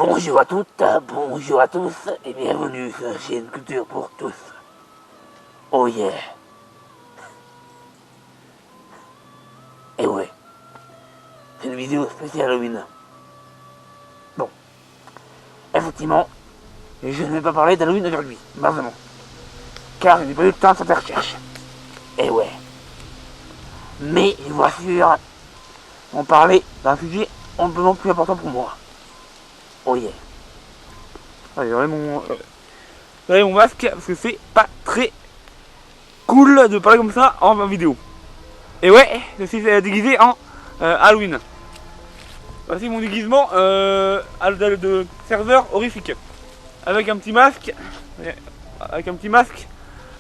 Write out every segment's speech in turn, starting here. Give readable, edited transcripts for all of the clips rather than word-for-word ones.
Bonjour à toutes, bonjour à tous et bienvenue sur la chaîne Culture pour tous. Oh yeah. Et ouais, c'est une vidéo spéciale Halloween. Bon, effectivement, je ne vais pas parler d'Halloween aujourd'hui, malheureusement. Car je n'ai pas eu le temps de faire des recherches. Et ouais. Mais je vous rassure, on parlait d'un sujet amplement plus important pour moi. Oh yeah. Allez, j'enlève mon masque parce que c'est pas très cool de parler comme ça en vidéo. Et ouais, je suis déguisé en Halloween. Voici mon déguisement de serveur horrifique. Avec un petit masque.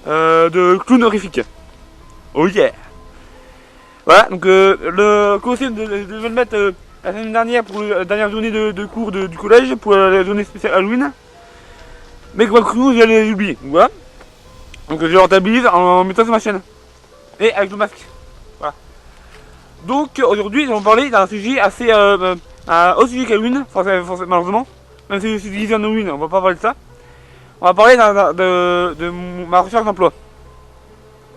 De clown horrifique. Oh yeah. Voilà, donc le costume de le mettre la semaine dernière pour la dernière journée de cours du collège, pour la journée spéciale Halloween. Mais quoi que nous, j'allais oublier. Voilà. Donc je rentabilise en mettant sur ma chaîne. Et avec le masque. Voilà. Donc aujourd'hui, nous allons parler d'un sujet assez au sujet qu'Halloween, forcément, malheureusement. Même si je suis déguisé en Halloween, on va pas parler de ça. On va parler de ma recherche d'emploi.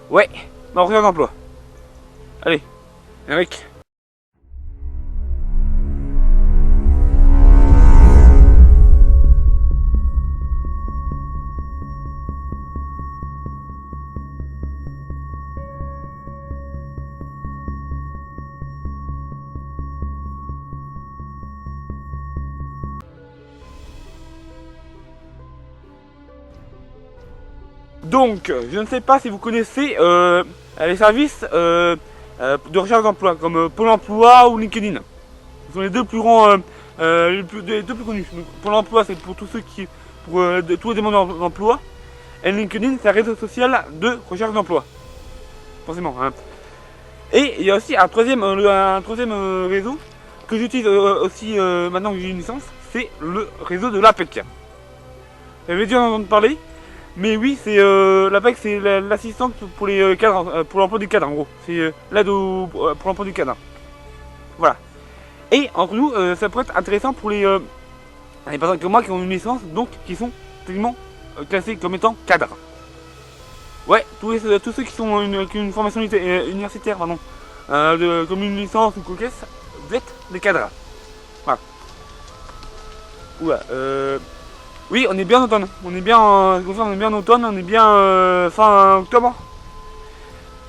Ouais, ma recherche d'emploi. Allez, avec. Donc, je ne sais pas si vous connaissez les services de recherche d'emploi comme Pôle emploi ou LinkedIn. Ce sont les deux plus grands, les deux plus connus. Donc, Pôle emploi, c'est pour tous ceux qui, pour tous les demandeurs d'emploi. Et LinkedIn, c'est un réseau social de recherche d'emploi. Forcément. Hein. Et il y a aussi un troisième réseau que j'utilise aussi maintenant que j'ai une licence, c'est le réseau de l'APEC. Vous avez déjà entendu parler? Mais oui, c'est l'APEC, c'est l'assistante pour les cadres, pour l'emploi du cadre en gros. C'est l'aide pour l'emploi du cadre. Voilà. Et entre nous, ça pourrait être intéressant pour les personnes comme moi qui ont une licence, donc qui sont techniquement classés comme étant cadres. Ouais, tous ceux qui ont une formation universitaire, pardon, comme une licence ou cocaisse, vous êtes des cadres. Voilà. Oula, oui, on est bien en automne. On est bien en automne, on est bien fin octobre.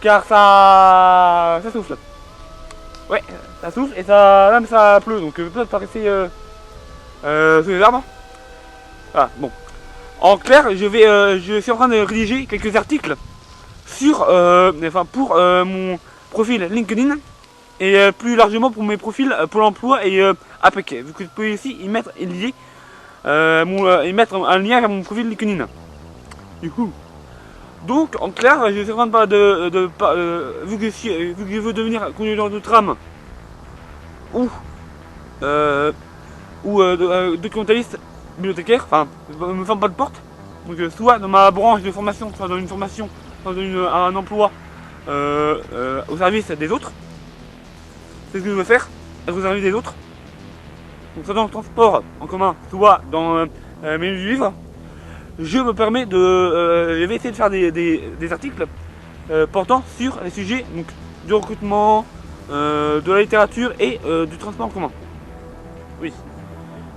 Car ça souffle. Ouais, ça souffle et même ça pleut, donc peut-être pas rester sous les arbres. Voilà, bon. En clair, je suis en train de rédiger quelques articles sur, pour mon profil LinkedIn et plus largement pour mes profils Pôle emploi et APEC. Vu que je peux ici y mettre lié. Et mettre un lien vers mon profil LinkedIn. Du coup. Donc en clair, je suis en train de vu que je veux devenir conducteur de tram ou documentaliste bibliothécaire, enfin me ferme pas de porte. Donc soit dans ma branche de formation, soit dans une formation, soit dans un emploi au service des autres. C'est ce que je veux faire, être au service des autres. Donc soit dans le transport en commun, soit dans mes livres, je me permets je vais essayer de faire des articles portant sur les sujets donc, du recrutement, de la littérature et du transport en commun. Oui.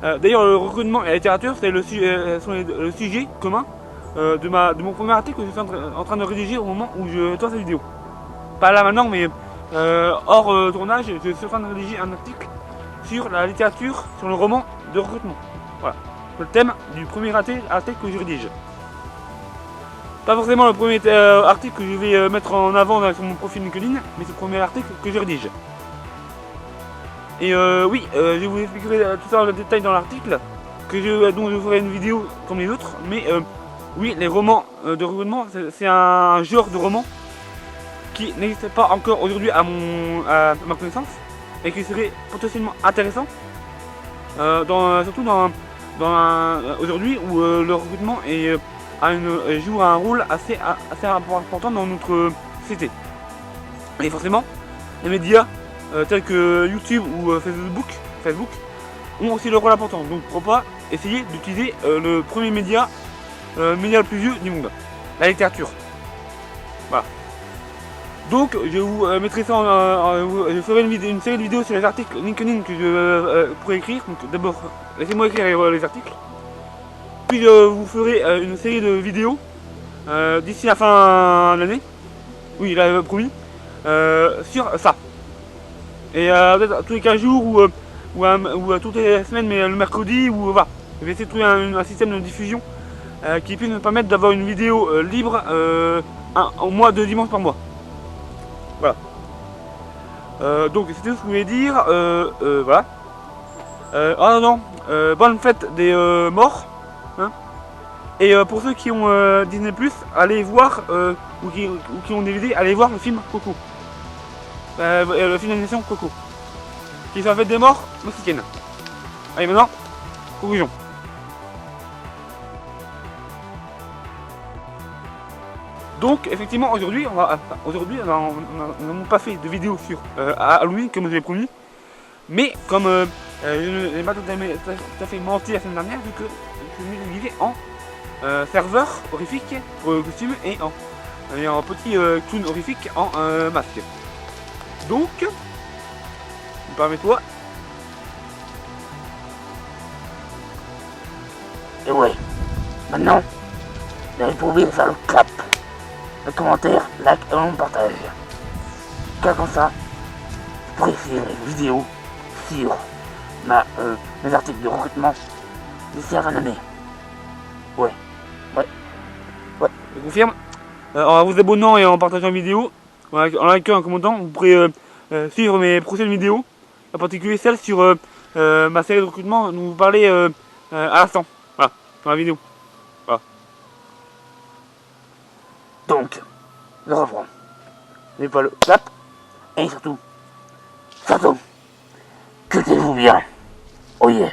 D'ailleurs, le recrutement et la littérature, c'est le sujet commun de mon premier article que je suis en train de rédiger au moment où je tourne cette vidéo. Pas là maintenant, mais hors tournage, je suis en train de rédiger un article sur la littérature, sur le roman de recrutement. Voilà, le thème du premier article que je rédige. Pas forcément le premier article que je vais mettre en avant sur mon profil LinkedIn, mais c'est le premier article que je rédige. Et oui, je vous expliquerai tout ça en détail dans l'article, dont je ferai une vidéo comme les autres, mais oui, les romans de recrutement, c'est un genre de roman qui n'existe pas encore aujourd'hui à ma connaissance, et qui serait potentiellement intéressant, surtout aujourd'hui où le recrutement joue un rôle assez important dans notre société. Et forcément, les médias tels que YouTube ou Facebook ont aussi leur rôle important. Donc pourquoi pas essayer d'utiliser le premier média, le plus vieux du monde, la littérature. Voilà. Donc je vous mettrai ça je ferai une série de vidéos sur les articles LinkedIn que je pourrais écrire. Donc d'abord, laissez-moi écrire les articles. Puis je vous ferai une série de vidéos d'ici la fin de l'année. Oui, il a promis. Sur ça. Et peut-être tous les 15 jours ou toutes les semaines, mais le mercredi, ou voilà. Je vais essayer de trouver un système de diffusion qui puisse me permettre d'avoir une vidéo libre au mois de dimanche par mois. Voilà. Donc c'était tout ce que je voulais dire. Voilà. Ah non, bonne fête des morts. Hein. Et pour ceux qui ont Disney+, allez voir, ou qui ont DVD, allez voir le film Coco. Le film d'animation Coco. Qui est la fête des morts mexicaine. Allez maintenant, conclusion. Donc effectivement aujourd'hui nous n'avons pas fait de vidéo sur Halloween comme je l'ai promis. Mais comme je n'ai pas tout à fait menti la semaine dernière, vu que je me suis en serveur horrifique pour le costume et en petit clown horrifique en masque. Donc, permets-toi. Et ouais, maintenant, vous n'avez pas oublié de faire le clap, le commentaire, like et on partage. Car comme ça, je pourrais faire une vidéo sur mes articles de recrutement d'ici la fin de l'année. Ouais. Je confirme. En vous abonnant et en partageant la vidéo, en likant, en commentant, vous pourrez suivre mes prochaines vidéos, en particulier celle sur ma série de recrutement dont vous parlez à l'instant, voilà, dans la vidéo. Voilà. Donc, le refrain. N'oubliez pas le clap. Et surtout, cultivez-vous bien. Oh yeah.